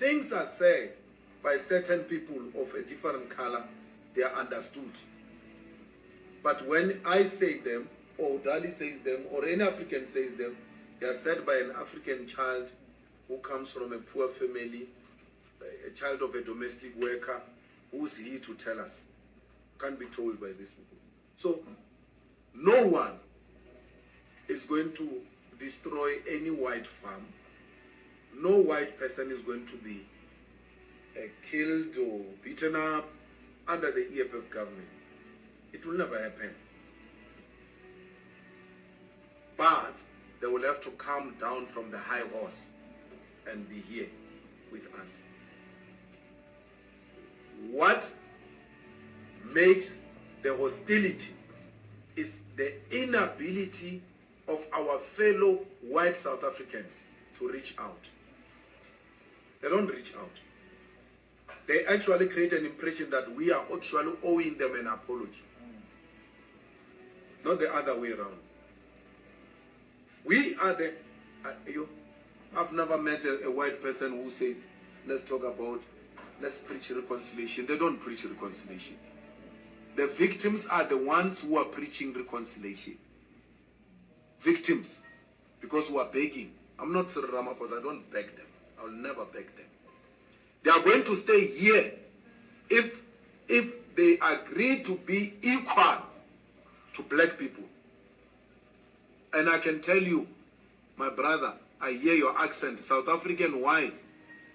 things are said by certain people of a different color, they are understood. But when I say them, or Dali says them, or any African says them, they are said by an African child who comes from a poor family, a child of a domestic worker. Who's he to tell us? Can't be told by these people. So no one is going to destroy any white farm. No white person is going to be killed or beaten up under the EFF government. It will never happen. But they will have to come down from the high horse and be here with us. What makes the hostility is the inability of our fellow white South Africans to reach out. They don't reach out. They actually create an impression that we are actually owing them an apology. Not the other way around. We are the... I've never met a white person who says, let's preach reconciliation. They don't preach reconciliation. The victims are the ones who are preaching reconciliation. Victims. Because we are begging. I'm not Cyril Ramaphosa, I don't beg them. I'll never beg them. They are going to stay here if they agree to be equal to black people. And I can tell you, my brother, I hear your accent. South African whites,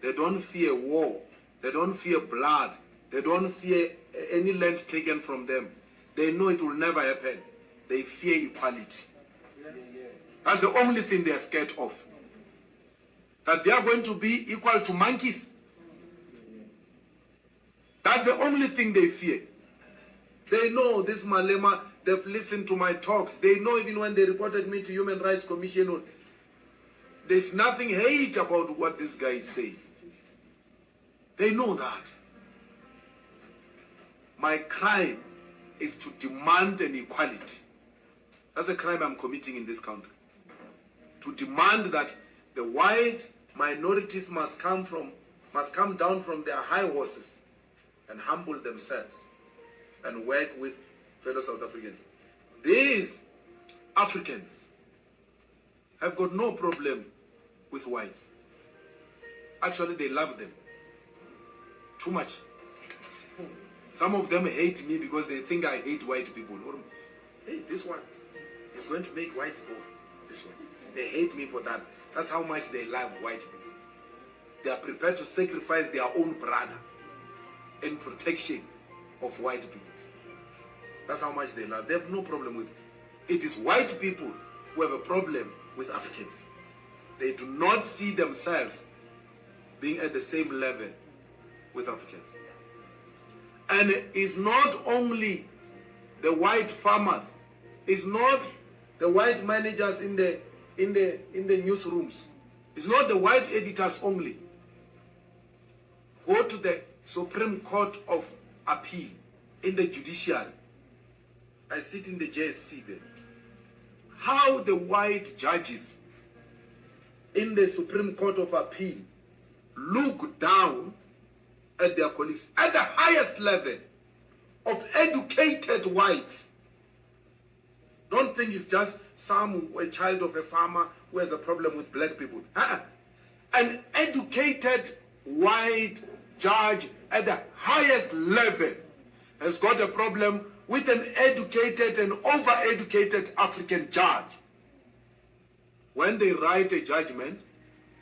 they don't fear war. They don't fear blood. They don't fear any land taken from them. They know it will never happen. They fear equality. That's the only thing they are scared of. That they are going to be equal to monkeys. That's the only thing they fear. They know this Malema, they've listened to my talks. They know even when they reported me to Human Rights Commission, there's nothing hate about what this guy is saying. They know that. My crime is to demand an equality. That's a crime I'm committing in this country. To demand that the white minorities must come down from their high horses and humble themselves and work with fellow South Africans. These Africans have got no problem with whites. Actually, they love them too much. Some of them hate me because they think I hate white people. Hey, this one is going to make whites go. This one. They hate me for that. That's how much they love white people. They are prepared to sacrifice their own brother in protection of white people. That's how much they love. They have no problem with it. It is white people who have a problem with Africans. They do not see themselves being at the same level with Africans. And it's not only the white farmers, it's not the white managers in the newsrooms. It's not the white editors only. Go to the Supreme Court of Appeal in the judiciary. I sit in the JSC there. How the white judges in the Supreme Court of Appeal look down at their colleagues at the highest level of educated whites. Don't think it's just a child of a farmer who has a problem with black people. An educated white judge at the highest level has got a problem with an educated and over-educated African judge. When they write a judgment,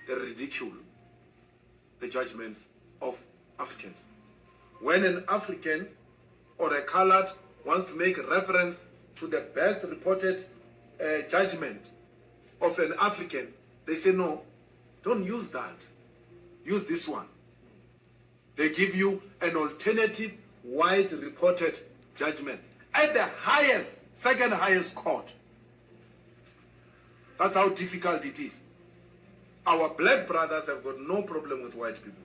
they ridicule the judgments of Africans. When an African or a colored wants to make reference to the best reported judgment of an African, they say, no, don't use that. Use this one. They give you an alternative white reported judgment at the highest, second highest court. That's how difficult it is. Our black brothers have got no problem with white people.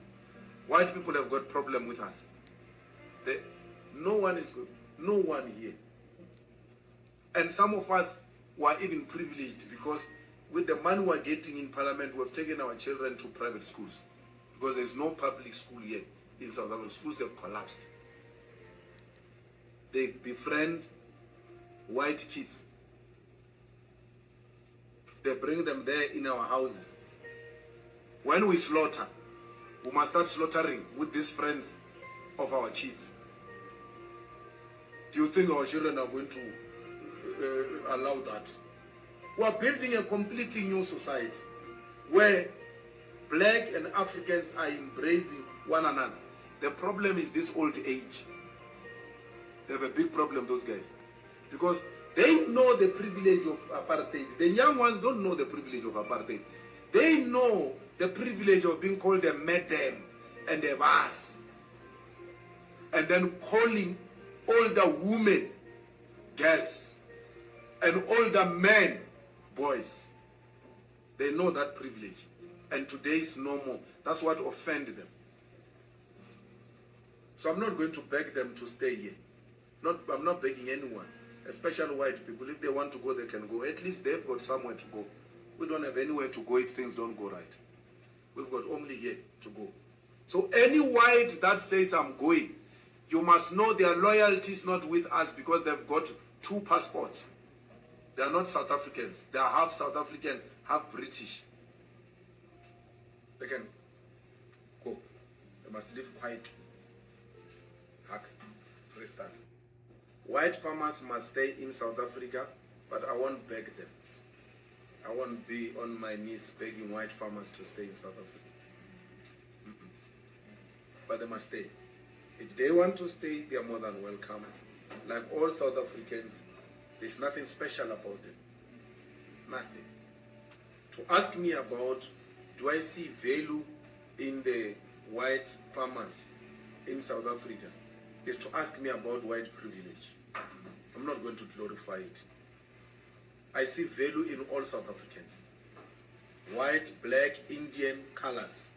White people have got problem with us. No one is good. No one here. And some of us were even privileged because with the money we're getting in parliament, we've taken our children to private schools. because there's no public school here in South Africa. Schools have collapsed. They befriend white kids. They bring them there in our houses. When we slaughter, we must start slaughtering with these friends of our kids. Do you think our children are going to allow that? We are building a completely new society where black and Africans are embracing one another. The problem is this old age. They have a big problem, those guys. Because they know the privilege of apartheid. The young ones don't know the privilege of apartheid. They know the privilege of being called a madam and a boss. And then calling older women girls and older men boys. They know that privilege. And today is no more. That's what offended them. So I'm not going to beg them to stay here. I'm not begging anyone, especially white people. If they want to go, they can go. At least they've got somewhere to go. We don't have anywhere to go if things don't go right. We've got only here to go. So any white that says I'm going, you must know their loyalty is not with us because they've got 2 passports. They are not South Africans. They are half South African, half British. They can go. They must live quietly. Hack. Restart. White farmers must stay in South Africa, but I won't beg them. I won't be on my knees begging white farmers to stay in South Africa. But they must stay. If they want to stay, they are more than welcome. Like all South Africans, there's nothing special about them. Nothing. To ask me about, do I see value in the white farmers in South Africa, is to ask me about white privilege. I'm not going to glorify it. I see value in all South Africans. White, black, Indian, colors.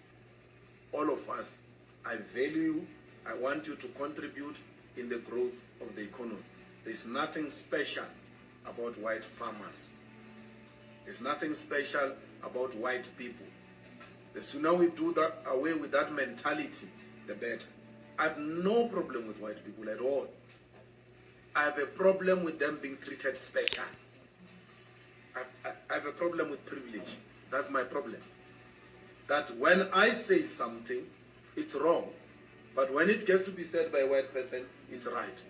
All of us. I value you. I want you to contribute in the growth of the economy. There's nothing special about white farmers. There's nothing special about white people. The sooner we do that away with that mentality, the better. I have no problem with white people at all. I have a problem with them being treated special. I have a problem with privilege. That's my problem. That when I say something, it's wrong. But when it gets to be said by a white person, it's right.